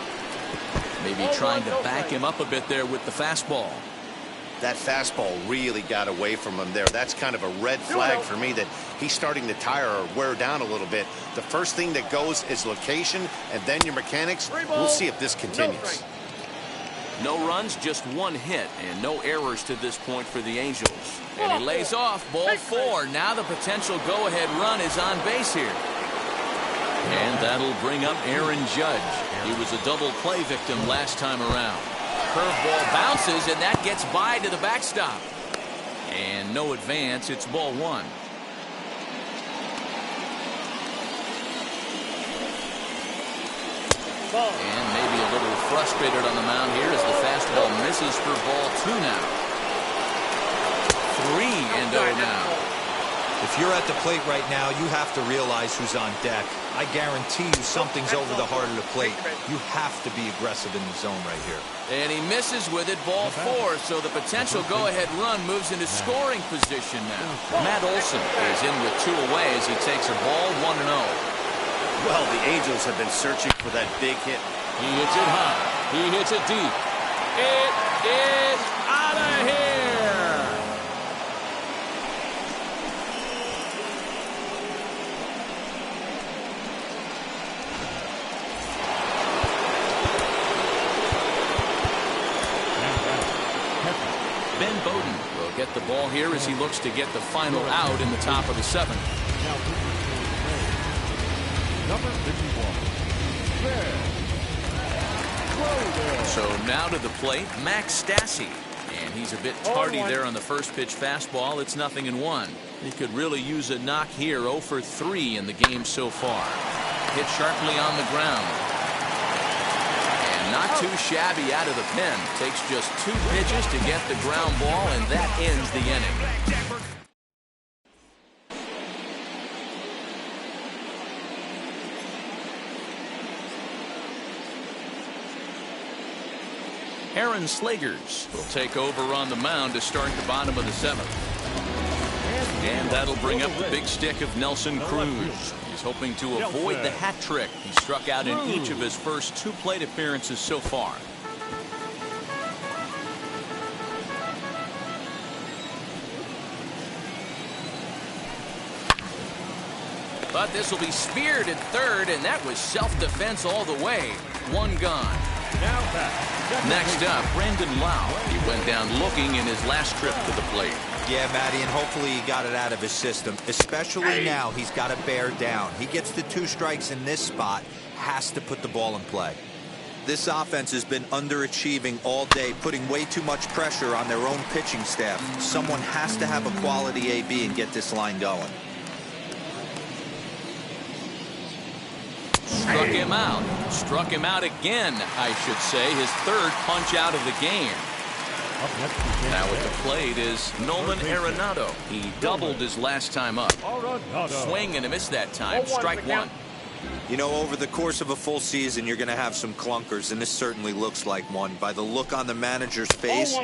Maybe trying to back him up a bit there with the fastball. That fastball really got away from him there. That's kind of a red flag for me that he's starting to tire or wear down a little bit. The first thing that goes is location and then your mechanics. We'll see if this continues. No runs, just 1 hit, and no errors to this point for the Angels. And he lays off, ball 4. Now the potential go-ahead run is on base here. And that'll bring up Aaron Judge. He was a double play victim last time around. Curveball bounces, and that gets by to the backstop. And no advance, it's ball 1. And maybe a little frustrated on the mound here as the fastball misses for ball 2 now. 3-0 now. If you're at the plate right now, you have to realize who's on deck. I guarantee you something's over the heart of the plate. You have to be aggressive in the zone right here. And he misses with it, ball 4, so the potential go-ahead run moves into scoring position now. Matt Olson is in with 2 away as he takes a ball 1-0. Well, the Angels have been searching for that big hit. He hits it high. He hits it deep. It is out of here. Ben Bowden will get the ball here as he looks to get the final out in the top of the 7th. Number 51. So now to the plate, Max Stassi. And he's a bit tardy there on the first pitch fastball. It's 0-1. He could really use a knock here. 0 for 3 in the game so far. Hit sharply on the ground. Not too shabby out of the pen. Takes just 2 pitches to get the ground ball, and that ends the inning. Aaron Slagers will take over on the mound to start the bottom of the 7th. And that'll bring up the big stick of Nelson Cruz. He's hoping to avoid the hat trick. He struck out in each of his first 2 plate appearances so far. But this will be speared at third, and that was self-defense all the way. 1 gone. Next up, Brandon Lau. He went down looking in his last trip to the plate. Yeah, Matty, and hopefully he got it out of his system. Especially now, he's got to bear down. He gets the 2 strikes in this spot, has to put the ball in play. This offense has been underachieving all day, putting way too much pressure on their own pitching staff. Someone has to have a quality AB and get this line going. Struck him out. Struck him out again, I should say. His 3rd punch out of the game. Now at the plate is Nolan Arenado. He doubled his last time up. Swing and a miss that time. Strike 1. You know, over the course of a full season, you're going to have some clunkers, and this certainly looks like one. By the look on the manager's face,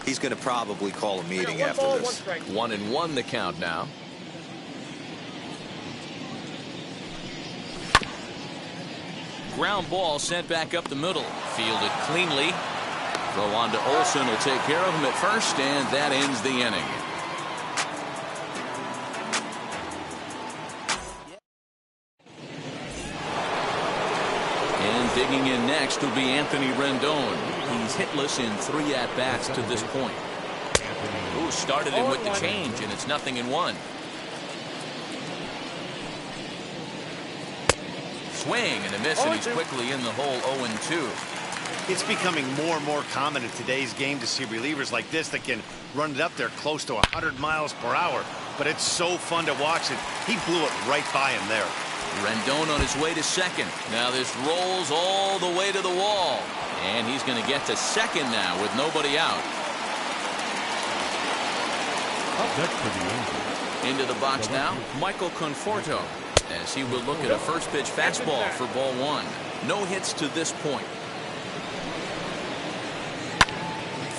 he's going to probably call a meeting after this. 1-1 the count now. Ground ball sent back up the middle. Fielded cleanly. Throw on to Olson will take care of him at first, and that ends the inning. And digging in next will be Anthony Rendon. He's hitless in 3 at-bats to this point. Ooh, started him with the change, and it's 0-1. Swing and a miss, and he's quickly in the hole. 0-2. It's becoming more and more common in today's game to see relievers like this that can run it up there close to 100 miles per hour. But it's so fun to watch it. He blew it right by him there. Rendon on his way to second. Now this rolls all the way to the wall. And he's going to get to second now with nobody out. Into the box now, Michael Conforto, as he will look at a first pitch fastball for ball 1. No hits to this point.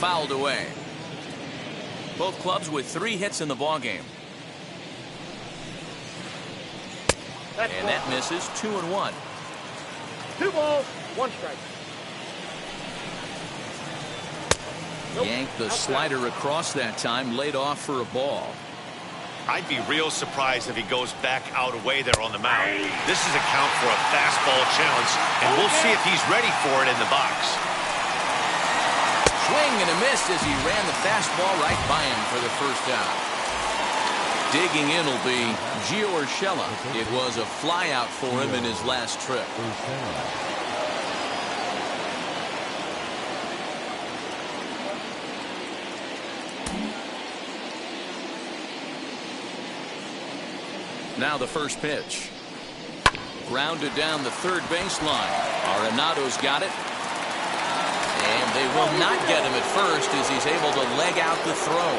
Fouled away. Both clubs with 3 hits in the ballgame. And that misses. 2-1. 2 balls, 1 strike. Yanked the slider across that time, laid off for a ball. I'd be real surprised if he goes back out away there on the mound. This is a count for a fastball challenge, and we'll see if he's ready for it in the box. Swing and a miss as he ran the fastball right by him for the first out. Digging in will be Gio Urshela. It was a flyout for him in his last trip. Now the first pitch. Grounded down the third baseline. Arenado's got it. And they will not get him at first as he's able to leg out the throw.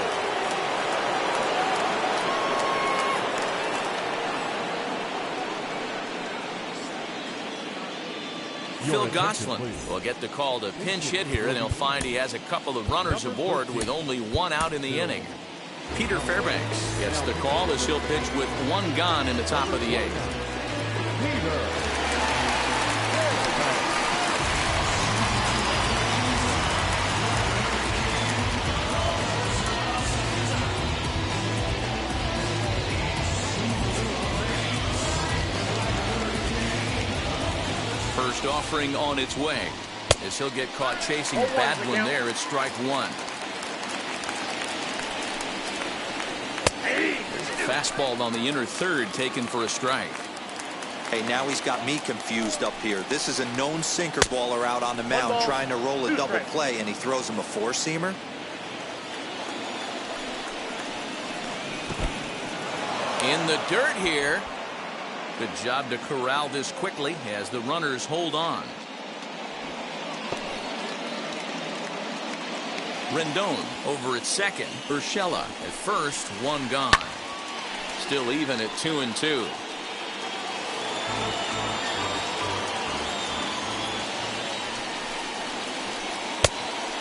Phil Gosselin will get the call to pinch hit here, and he'll find he has a couple of runners aboard with only one out in the inning. Peter Fairbanks gets the call as he'll pitch with one gone in the top of the eighth. First offering on its way as he'll get caught chasing a bad one there at strike one. Fastball on the inner third taken for a strike. Hey, now he's got me confused up here. This is a known sinker baller out on the mound trying to roll a double play, and he throws him a four-seamer. In the dirt here. Good job to corral this quickly as the runners hold on. Rendon over at second. Urshela at first, one gone. Still even at 2-2.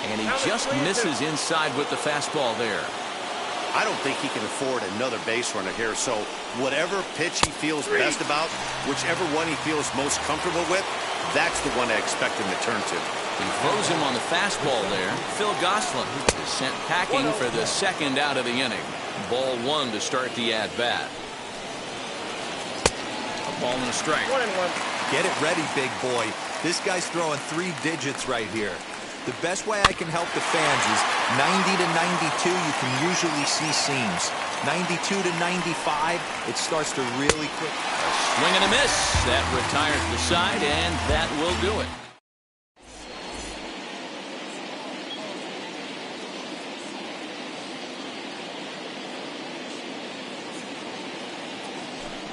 And he just misses inside with the fastball there. I don't think he can afford another base runner here, so whatever pitch he feels best about, whichever one he feels most comfortable with, that's the one I expect him to turn to. He throws him on the fastball there. Phil Gosselin is sent packing for the second out of the inning. Ball one to start the at-bat. A ball and a strike. 1-1. Get it ready, big boy. This guy's throwing 3 digits right here. The best way I can help the fans is 90 to 92, you can usually see seams. 92 to 95, it starts to really quick. A swing and a miss. That retires the side, and that will do it.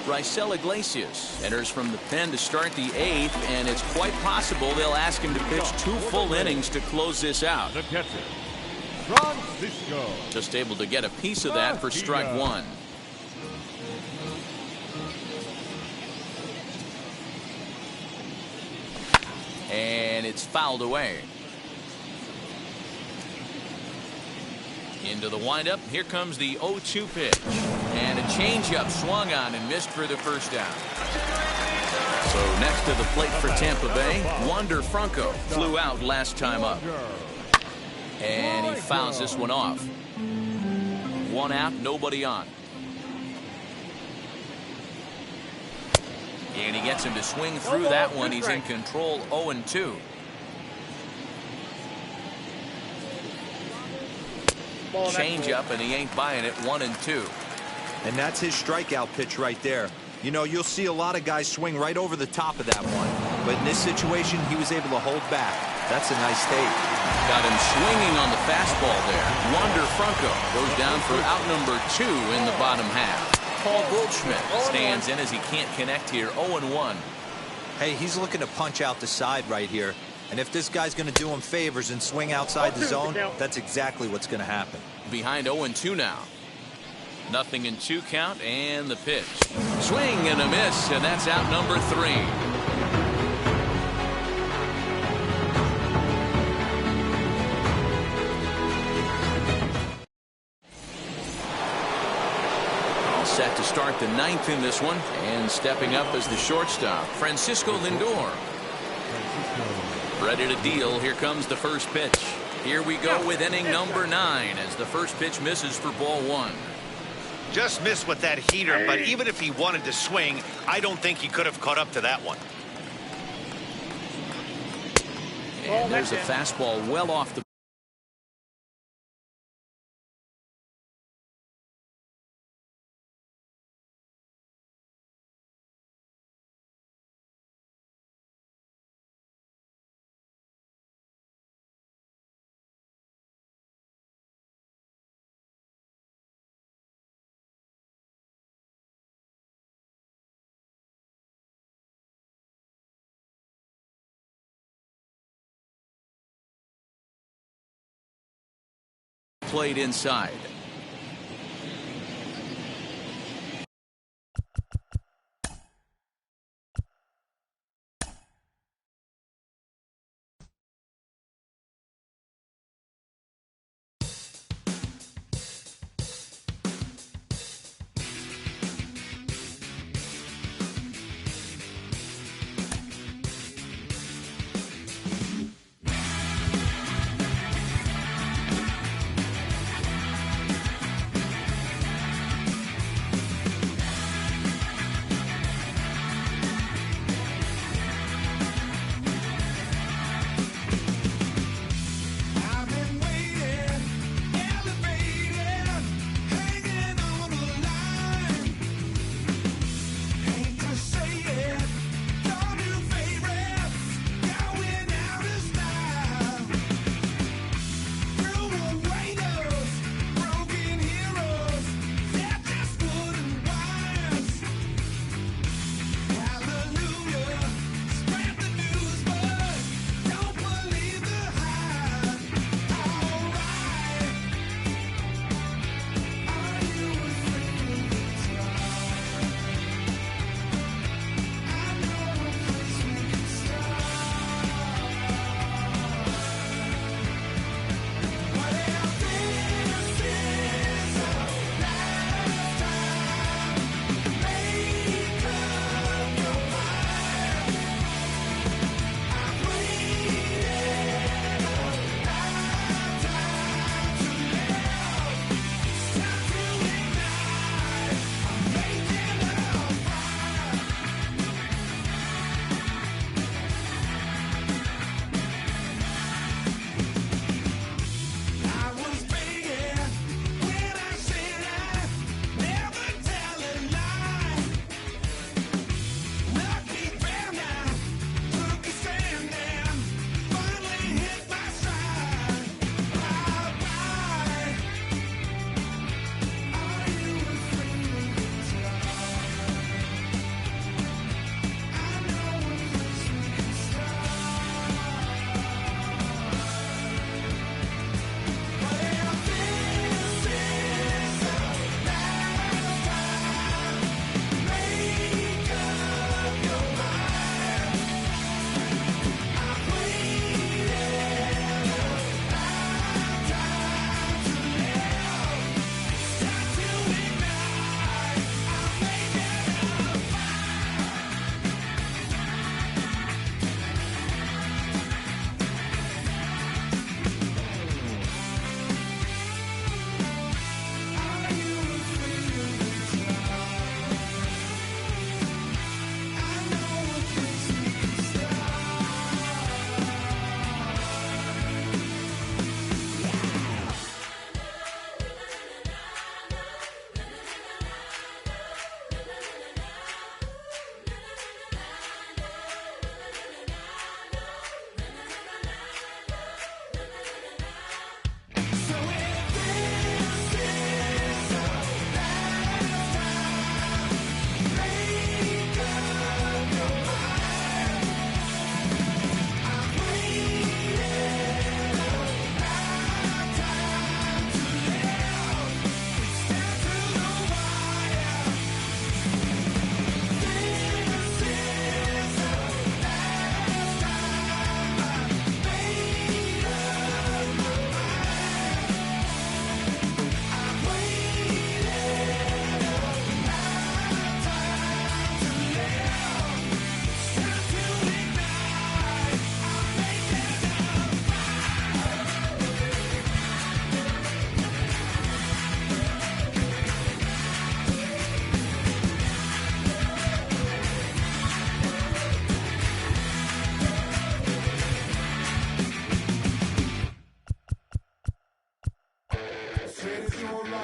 Raisel Iglesias enters from the pen to start the eighth, and it's quite possible they'll ask him to pitch 2 full innings to close this out. The catcher, Francisco. Just able to get a piece of that for strike one. And it's fouled away. Into the windup. Here comes the 0-2 pitch. And a changeup swung on and missed for the first down. So next to the plate for Tampa Bay, Wander Franco flew out last time up. And he fouls this one off. 1 out, nobody on. And he gets him to swing through that one. He's in control, 0-2. Change up, and he ain't buying it. 1-2. And that's his strikeout pitch right there. You know, you'll see a lot of guys swing right over the top of that one. But in this situation, he was able to hold back. That's a nice take. Got him swinging on the fastball there. Wander Franco goes down for out number 2 in the bottom half. Paul Goldschmidt stands in as he can't connect here. 0-1. Hey, he's looking to punch out the side right here. And if this guy's going to do him favors and swing outside the zone, that's exactly what's going to happen. Behind 0-2 now. Nothing in 2 count, and the pitch. Swing and a miss, and that's out number 3. All set to start the 9th in this one, and stepping up as the shortstop, Francisco Lindor. Ready to deal. Here comes the first pitch. Here we go with inning number 9 as the first pitch misses for ball 1. Just missed with that heater, but even if he wanted to swing, I don't think he could have caught up to that one. And there's a fastball well off the plate inside.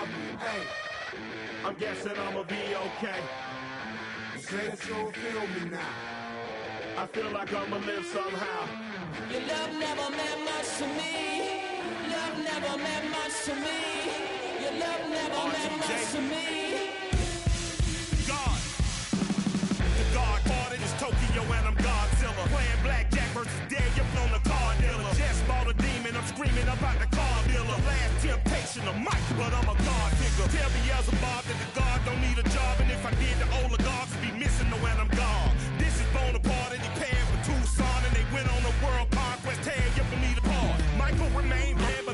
Hey, I'm guessing I'ma be okay. You say that you don't feel me now. I feel like I'ma live somehow. Your love never meant much to me. Love never meant much to me. Your love never meant much to me. God. The God parted is Tokyo and I'm Godzilla. Playing blackjack versus dead, you're on the car dealer. Just bought a demon, I'm screaming about the car dealer. Last temptation of Mike, but I'm a God figure. Tell me Beelzebub that the God don't need a job. And if I did, the oligarchs be missing the when I'm gone. This is Bonaparte and he paired with Tucson. And they went on a world conquest, tear you for me to part. Michael remained dead,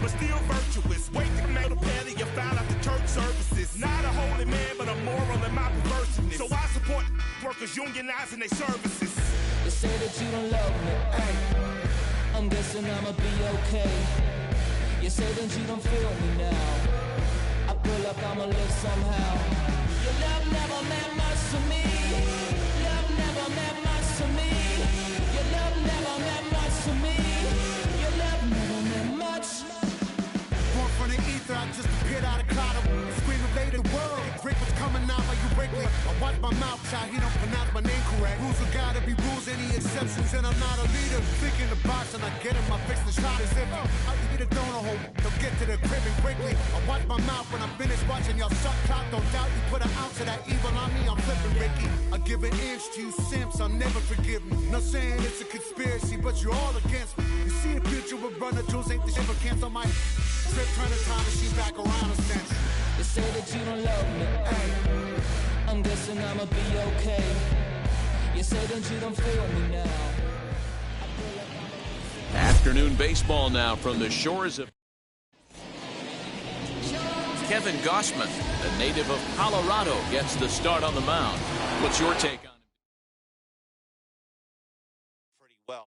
but still virtuous. Wait to mail the penny, you found out the church services. Not a holy man, but a moral in my perverseness. So I support workers unionizing their services. You say that you don't love me, hey. I'm guessing I'ma be okay. You say that you don't feel me now. I feel like I'ma live somehow. Your love never meant much to me. Love never meant much to me. Your love never meant much to me. Your love never meant much. Born from the ether, I just appeared out of cloud. Screaming, "Lay the world." Rick was coming out while you break me. I watch my mouth shot, he don't pronounce my name correct. Rules are gotta be rules, any exceptions, and I'm not a leader. Thinking the box and I get him, I fix the shot as if I eat a donut hole. Don't get to the crib and quickly. I watch my mouth when I'm finished watching y'all suck clock. Don't doubt you put an ounce of that evil on me, I'm flipping Ricky. I give an inch to you simps, I'll never forgive me. Not saying it's a conspiracy, but you're all against me. You see a picture with Runner Jules, ain't the ever cancel my trip, turn the time machine back around a century. You say that you don't love me, hey. I'm guessing I'ma be okay. You say that you don't feel me now. Afternoon baseball now from the shores of Kevin Gossman, a native of Colorado, gets the start on the mound. What's your take on it? Pretty well.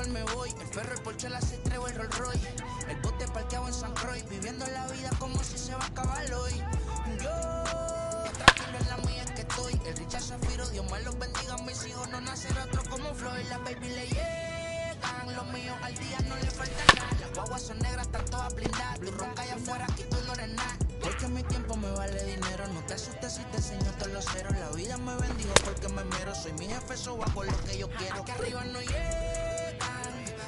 cual me voy. El ferro, el Porsche, la C3 o el Rolls Royce. El bote parqueado en San Croix, viviendo la vida como si se va a acabar hoy. Yo, tranquilo en la mía que estoy. El Richard Zafiro, Dios me los bendiga. Mis hijos no nacerá otro como Floyd. Las baby le llegan, los míos al día no le falta nada. Las guaguas son negras, están todas blindadas. Blue ronca allá afuera, aquí tú no eres nada. Porque mi tiempo me vale dinero. No te asustes si te enseño todos los ceros. La vida me bendijo porque me mero. Soy mi jefe, so hago lo que yo quiero. Aquí arriba no llegan.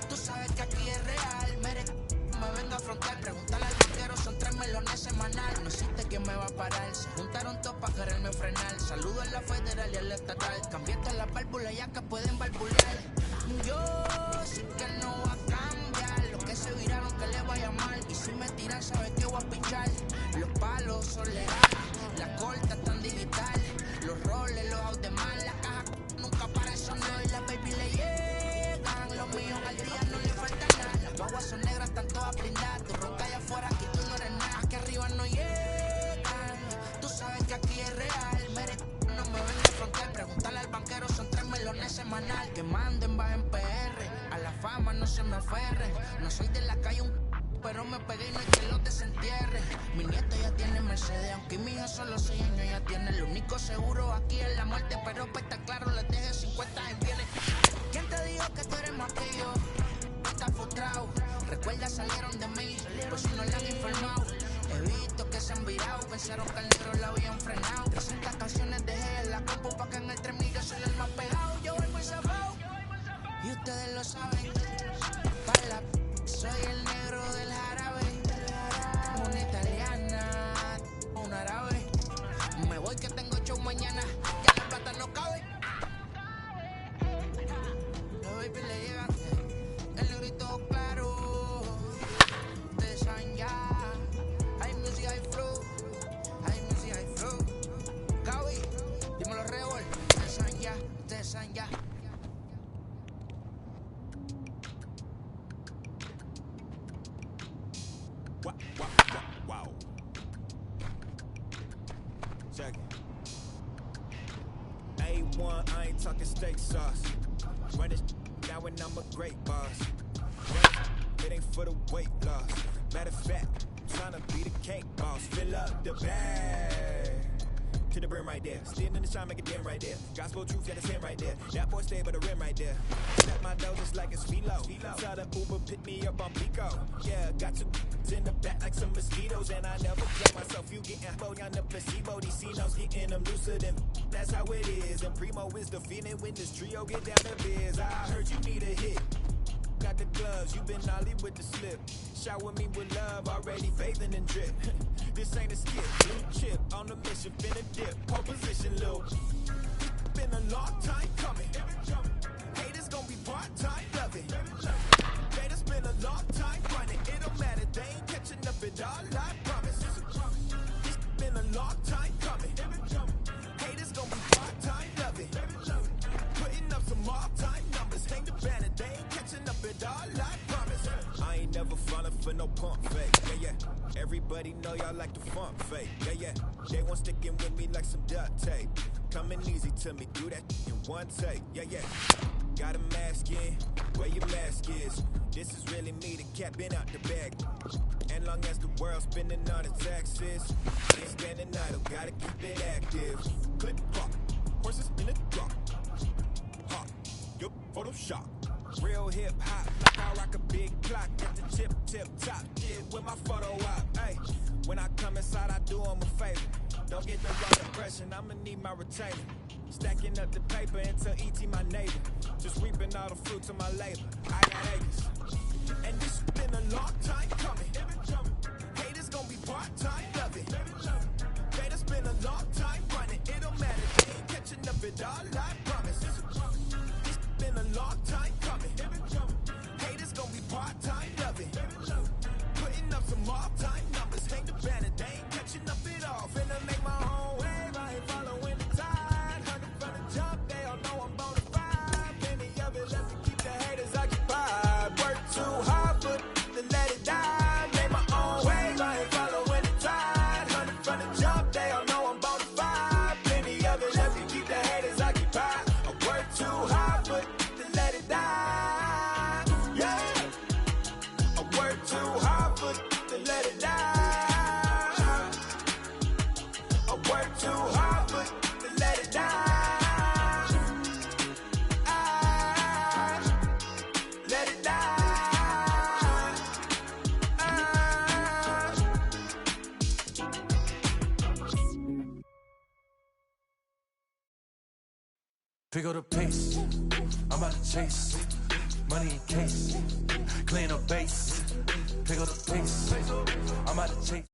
Tú sabes que aquí es real. Me vengo a afrontar. Pregúntale al banquero, son 3 melones semanal. No existe quien me va a parar. Se juntaron todos para quererme frenar. Saludo a la federal y a la estatal. Cambié todas las válvulas ya que pueden valvular. Yo sí que no va a cambiar. Los que se viraron que le vaya mal. Y si me tiran, sabes que voy a pichar. Los palos son legales, las cortas están digital. Los roles, los automán, las cajas nunca paran sonar. Y las baby le llegan, los míos al día no le falta nada. Las guaguas son negras, están todas blindadas. Tu ronca allá afuera, aquí tú no eres nada. Aquí arriba no llegan, tú sabes que aquí es real. No me ven de frontal, pregúntale al banquero, son 3 melones semanal. Que manden, bajen PR, a la fama no se me aferren. No soy de la calle pero me pegué y no hay que lo desentierre. Mi nieto ya tiene Mercedes, aunque mi hija solo 6 años ya tiene. Lo único seguro aquí es la muerte, pero pues está claro, les deje 50 en bienes. ¿Quién te dijo que tú eres más que yo? Estás frustrado, recuerda salieron de mí, por si no le han informado. He visto que se han virado, pensaron que el negro la habían frenado. 300 canciones dejé en la compu pa' que en el 3000 yo soy el más pegado. Yo voy muy zafado, y ustedes lo saben. Para la soy el negro del jarabe, una italiana, un árabe. Me voy que tengo show mañana, ya la plata no cabe. Los baby le llegan, el negrito claro. Ustedes saben ya, hay music, hay flow, hay music, hay flow. Gaby, dímelo Rebol, ustedes saben ya, ustedes saben ya. Wow. Check it. A1, I ain't talking steak sauce. Run this down when I'm a great boss. It ain't for the weight loss. Matter of fact, I'm tryna be the cake boss. Fill up the bag to the brim right there. Standing in the shine, make it dim right there. Gospel truth, got his hand right there. That boy stay by the rim right there. Set my dough just like it's philo. Tell the Uber pick me up on Pico. Yeah, got two in the back like some mosquitoes, and I never play myself. You getting boy on the placebo. These C-notes getting them looser than. That's how it is. And Primo is the feeling when this trio get down to biz. I heard you need a hit. Got the gloves, you been ollie with the slip. Shower me with love, already bathing in drip. This ain't a skip, blue chip on the mission, finna dip. Pole position, Lil. Been a long time coming. Haters gon' be part-time loving. Haters been a long time running. It don't matter, they ain't catching up at all, I promise. It's been a long time coming. Haters gon' be part-time loving. Putting up some all-time numbers. Hang the banner, they ain't catching up at all, I promise. I ain't never falling for no pump fake. Yeah. Everybody know y'all like the funk fake. Yeah. They want sticking with me like some duct tape. Coming easy to me, do that in one take. Yeah. Got a mask in, where your mask is. This is really me, the cat been out the bag. And long as the world's spending on the taxes, I ain't standing idle, gotta keep it active. Click clock, horses in the drop. Hot, yup, Photoshop. Real hip hop, like I rock a big clock at the tip top. Yeah, with my photo op. Hey, when I come inside, I do them a favor. Don't get the wrong impression, I'ma need my retainer. Stacking up the paper until E.T. my neighbor. Just reaping all the fruits of my labor. I got acres. And this been a long time coming. Haters gon' be part-time loving. Haters been a long time running. It don't matter, they ain't catching up at all, I promise. It's been a long time coming. Haters gon' be part-time loving. Putting up some all-time numbers. Hang the banner, they ain't catching up at all. Finna make my own wave, I ain't following the tide. 100 from the jump, they all know I'm bona fide. Plenty of it left to keep the haters occupied. Work too hard, but to let it die. Make my own wave, I ain't following the tide. Pick up the pace. I'm about to chase. Money in case. Clean up base. Pick up the pace. I'm about to chase.